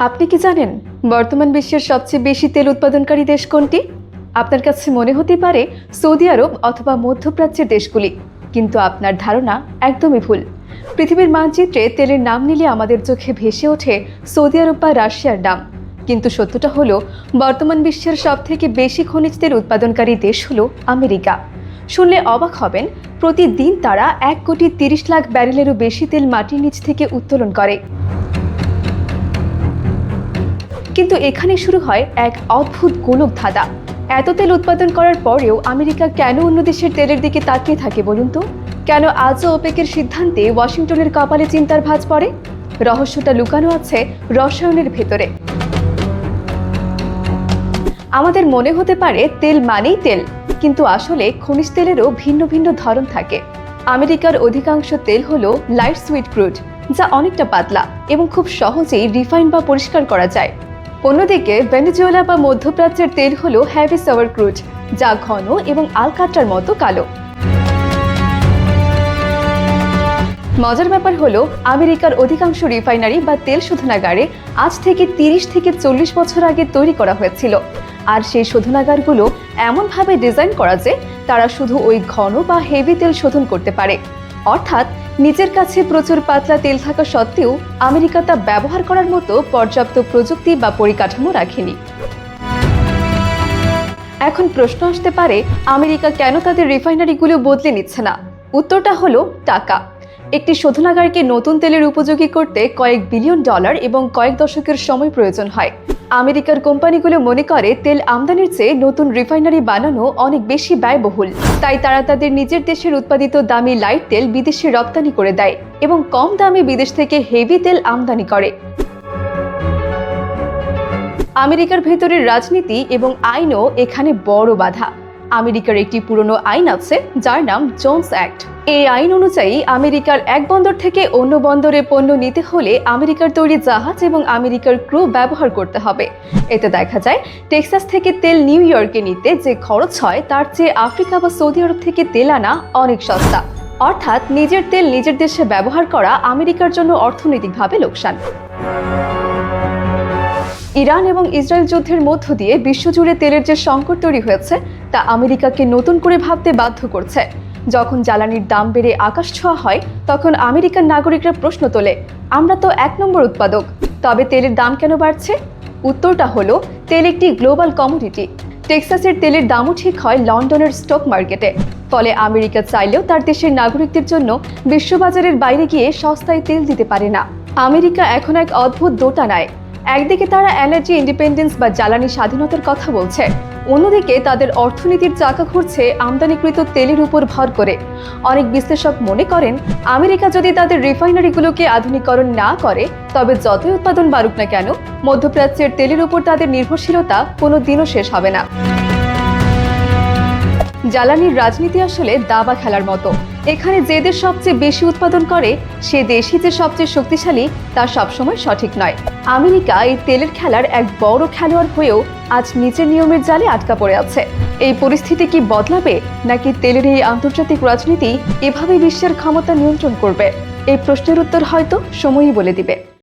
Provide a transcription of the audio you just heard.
আপনি কি জানেন বর্তমান বিশ্বের সবচেয়ে বেশি তেল উৎপাদনকারী দেশ কোনটি? আপনার কাছে মনে হতে পারে সৌদি আরব অথবা মধ্যপ্রাচ্যের দেশগুলি, কিন্তু আপনার ধারণা একদমই ভুল। পৃথিবীর মানচিত্রে তেলের নাম নিলে আমাদের চোখে ভেসে ওঠে সৌদি আরব বা রাশিয়ার নাম, কিন্তু সত্যটা হলো বর্তমান বিশ্বের সবথেকে বেশি খনিজ তেল উৎপাদনকারী দেশ হলো আমেরিকা। শুনলে অবাক হবেন, প্রতিদিন তারা 1,30,00,000 ব্যারেলেরও বেশি তেল মাটির নিচ থেকে উত্তোলন করে। কিন্তু এখানে শুরু হয় এক অদ্ভুত গোলক ধাঁধা। এত তেল উৎপাদন করার পরেও আমেরিকা কেন অন্য দেশের তেলের দিকে তাকিয়ে থাকে বলুন তো? কেন আজও ওপেকের সিদ্ধান্তে ওয়াশিংটনের কপালে চিন্তার ভাঁজ পড়ে? রহস্যটা লুকানো আছে রসায়নের ভেতরে। আমাদের মনে হতে পারে তেল মানেই তেল, কিন্তু আসলে খনিজ তেলেরও ভিন্ন ভিন্ন ধরন থাকে। আমেরিকার অধিকাংশ তেল হলো লাইট সুইট ক্রুড, যা অনেকটা পাতলা এবং খুব সহজেই রিফাইন বা পরিষ্কার করা যায়। অন্যদিকে ভেনেজুয়েলা বা মধ্যপ্রাচ্যের তেল হলো হেভি সাওয়ার ক্রুড, যা ঘন এবং আলকাট্রার মতো কালো। মজার ব্যাপার হলো আমেরিকার অধিকাংশ রিফাইনারি বা তেল শোধনাগারে আজ থেকে 30 থেকে 40 বছর আগে তৈরি করা হয়েছিল, আর সেই শোধনাগারগুলো এমনভাবে ডিজাইন করা যে তারা শুধু ওই ঘন বা হেভি তেল শোধন করতে পারে। অর্থাৎ নিজের কাছে প্রচুর পাতলা তেল থাকা সত্ত্বেও আমেরিকা তা ব্যবহার করার মতো পর্যাপ্ত প্রযুক্তি বা পরিকাঠামো রাখেনি। এখন প্রশ্ন আসতে পারে, আমেরিকা কেন তাদের রিফাইনারিগুলো বদলে নিচ্ছে না? উত্তরটা হলো টাকা। একটি শোধনাগারকে নতুন তেলের উপযোগী করতে কয়েক বিলিয়ন ডলার এবং কয়েক দশকের সময় প্রয়োজন হয়। আমেরিকার কোম্পানিগুলো মনে করে তেল আমদানির চেয়ে নতুন রিফাইনারি বানানো অনেক বেশি ব্যয়বহুল, তাই তারা তাদের নিজের দেশের উৎপাদিত দামি লাইট তেল বিদেশে রপ্তানি করে দেয় এবং কম দামে বিদেশ থেকে হেভি তেল আমদানি করে। আমেরিকার ভেতরের রাজনীতি এবং আইনও এখানে বড় বাধা। আমেরিকার একটি পুরনো আইন আছে যার নাম জোনস অ্যাক্ট। এই আইন অনুযায়ী আমেরিকার এক বন্দর থেকে অন্য বন্দরে পণ্য নিতে হলে আমেরিকার তৈরি জাহাজ এবং আমেরিকার ক্রু ব্যবহার করতে হবে। এতে দেখা যায় টেক্সাস থেকে তেল নিউ ইয়র্কে নিতে যে খরচ হয় তার চেয়ে আফ্রিকা বা সৌদি আরব থেকে তেল আনা অনেক সস্তা। অর্থাৎ নিজের তেল নিজের দেশে ব্যবহার করা আমেরিকার জন্য অর্থনৈতিকভাবে লোকসান। ইরান এবং ইসরায়েল যুদ্ধের মধ্য দিয়ে বিশ্বজুড়ে তেলের যে সংকট তৈরি হয়েছে তা আমেরিকাকে নতুন করে ভাবতে বাধ্য করছে। যখন জ্বালানির দাম বেড়ে আকাশ ছোঁয়া হয়, তখন আমেরিকার নাগরিকরা প্রশ্ন তোলে, আমরা তো 1 নম্বর উৎপাদক, তবে তেলের দাম কেন বাড়ছে? উত্তরটা হলো, তেল একটি গ্লোবাল কমোডিটি। টেক্সাসের তেলের দামও ঠিক হয় লন্ডনের স্টক মার্কেটে। ফলে আমেরিকা চাইলেও তার দেশের নাগরিকদের জন্য বিশ্ববাজারের বাইরে গিয়ে সস্তায় তেল দিতে পারে না। আমেরিকা এখন এক অদ্ভুত দোটানায়। একদিকে তারা এনার্জি ইন্ডিপেন্ডেন্স বা জ্বালানি স্বাধীনতার কথা বলছে, অন্যদিকে তাদের অর্থনীতির চাকা ঘুরছে আমদানিকৃত তেলের উপর ভর করে। অনেক বিশ্লেষক মনে করেন, আমেরিকা যদি তাদের রিফাইনারিগুলোকে আধুনিকরণ না করে, তবে যতই উৎপাদন বাড়ুক না কেন, মধ্যপ্রাচ্যের তেলের উপর তাদের নির্ভরশীলতা কোনো দিনও শেষ হবে না। জ্বালানির রাজনীতি আসলে দাবা খেলার মতো। এখানে যে দেশ সবচেয়ে বেশি উৎপাদন করে সে দেশই যে সবচেয়ে শক্তিশালী তা সবসময় সঠিক নয়। আমেরিকা এই তেলের খেলার এক বড় খেলোয়াড় হয়েও আজ নিচের নিয়মের জালে আটকা পড়ে আছে। এই পরিস্থিতি কি বদলাবে, নাকি তেলের এই আন্তর্জাতিক রাজনীতি এভাবে বিশ্বের ক্ষমতা নিয়ন্ত্রণ করবে? এই প্রশ্নের উত্তর হয়তো সময়ই বলে দিবে।